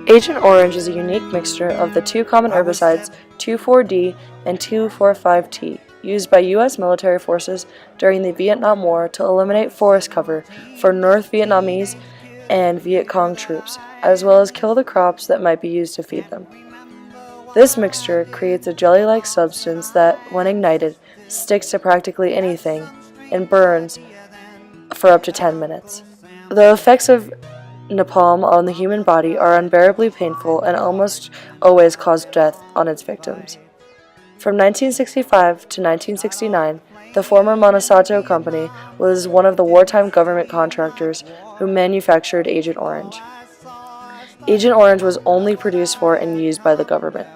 Agent Orange is a unique mixture of the two common herbicides 2,4-D and 2,4,5-T, used by U.S. military forces during the Vietnam War to eliminate forest cover for North Vietnamese and Viet Cong troops, as well as kill the crops that might be used to feed them. This mixture creates a jelly-like substance that, when ignited, sticks to practically anything and burns for up to 10 minutes. The effects of napalm on the human body are unbearably painful and almost always cause death on its victims. From 1965 to 1969, the former Monsanto company was one of the wartime government contractors who manufactured Agent Orange. Agent Orange was only produced for and used by the government.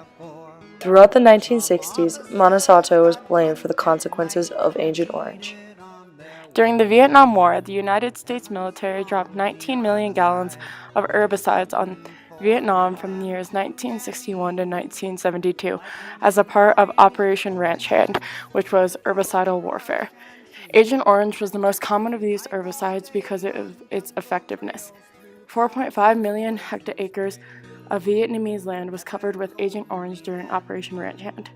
Throughout the 1960s, Monsanto was blamed for the consequences of Agent Orange. During the Vietnam War, the United States military dropped 19 million gallons of herbicides on Vietnam from the years 1961 to 1972 as a part of Operation Ranch Hand, which was herbicidal warfare. Agent Orange was the most common of these herbicides because of its effectiveness. 4.5 million hectares of Vietnamese land was covered with Agent Orange during Operation Ranch Hand.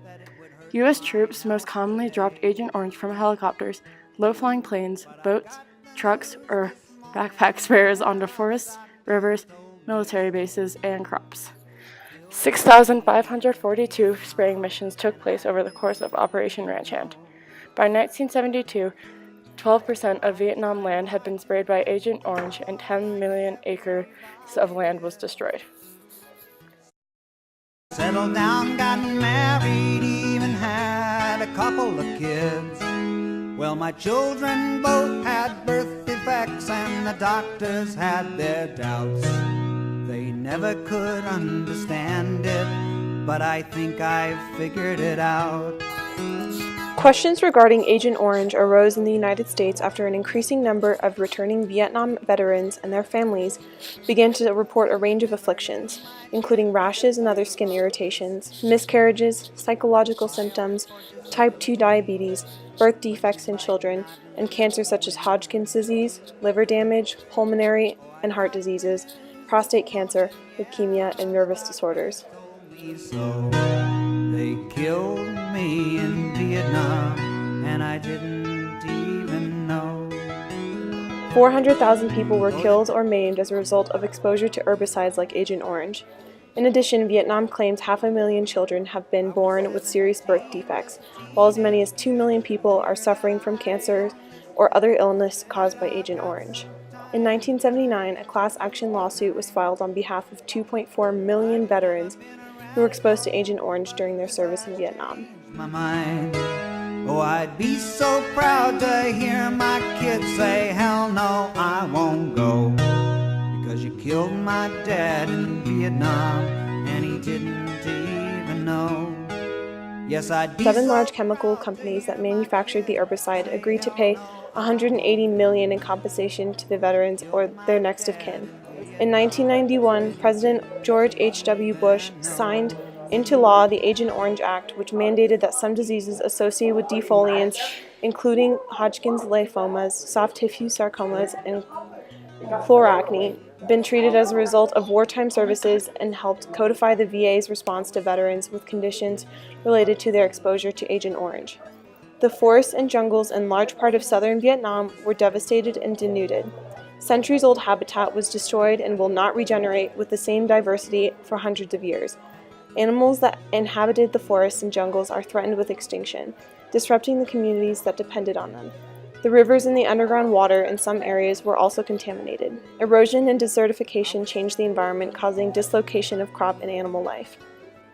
U.S. troops most commonly dropped Agent Orange from helicopters, low-flying planes, boats, trucks, or backpack sprayers onto forests, rivers, military bases, and crops. 6,542 spraying missions took place over the course of Operation Ranch Hand. By 1972, 12% of Vietnam land had been sprayed by Agent Orange and 10 million acres of land was destroyed. Settled down, got married, even had a couple of kids. Well, my children both had birth defects and the doctors had their doubts. They never could understand it, but I think I've figured it out. Questions regarding Agent Orange arose in the United States after an increasing number of returning Vietnam veterans and their families began to report a range of afflictions, including rashes and other skin irritations, miscarriages, psychological symptoms, type 2 diabetes, birth defects in children, and cancers such as Hodgkin's disease, liver damage, pulmonary and heart diseases, prostate cancer, leukemia, and nervous disorders. So they killed me in Vietnam, and I didn't even know. 400,000 people were killed or maimed as a result of exposure to herbicides like Agent Orange. In addition, Vietnam claims 500,000 children have been born with serious birth defects, while as many as 2 million people are suffering from cancer or other illness caused by Agent Orange. In 1979, a class action lawsuit was filed on behalf of 2.4 million veterans who were exposed to Agent Orange during their service in Vietnam. My mind. Oh, I'd be so proud to hear my kids say, hell no, I won't go, because you killed my dad in Vietnam, and he didn't even know. Yes, I'd be 7 large chemical companies that manufactured the herbicide agreed to pay $180 million in compensation to the veterans or their next of kin. In 1991, President George H.W. Bush signed into law the Agent Orange Act, which mandated that some diseases associated with defoliants, including Hodgkin's lymphomas, soft tissue sarcomas, and chloracne, been treated as a result of wartime services and helped codify the VA's response to veterans with conditions related to their exposure to Agent Orange. The forests and jungles in large part of southern Vietnam were devastated and denuded. Centuries-old habitat was destroyed and will not regenerate with the same diversity for hundreds of years. Animals that inhabited the forests and jungles are threatened with extinction, disrupting the communities that depended on them. The rivers and the underground water in some areas were also contaminated. Erosion and desertification changed the environment, causing dislocation of crop and animal life.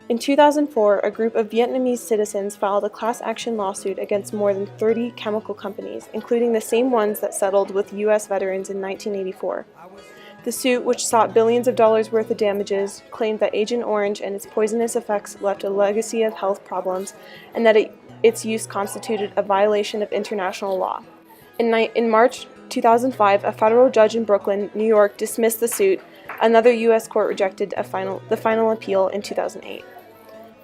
In 2004, a group of Vietnamese citizens filed a class action lawsuit against more than 30 chemical companies, including the same ones that settled with U.S. veterans in 1984. The suit, which sought billions of dollars worth of damages, claimed that Agent Orange and its poisonous effects left a legacy of health problems and that its use constituted a violation of international law. In March 2005, a federal judge in Brooklyn, New York, dismissed the suit. Another U.S. court rejected the final appeal in 2008.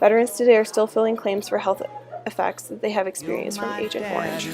Veterans today are still filing claims for health effects that they have experienced from Agent Orange.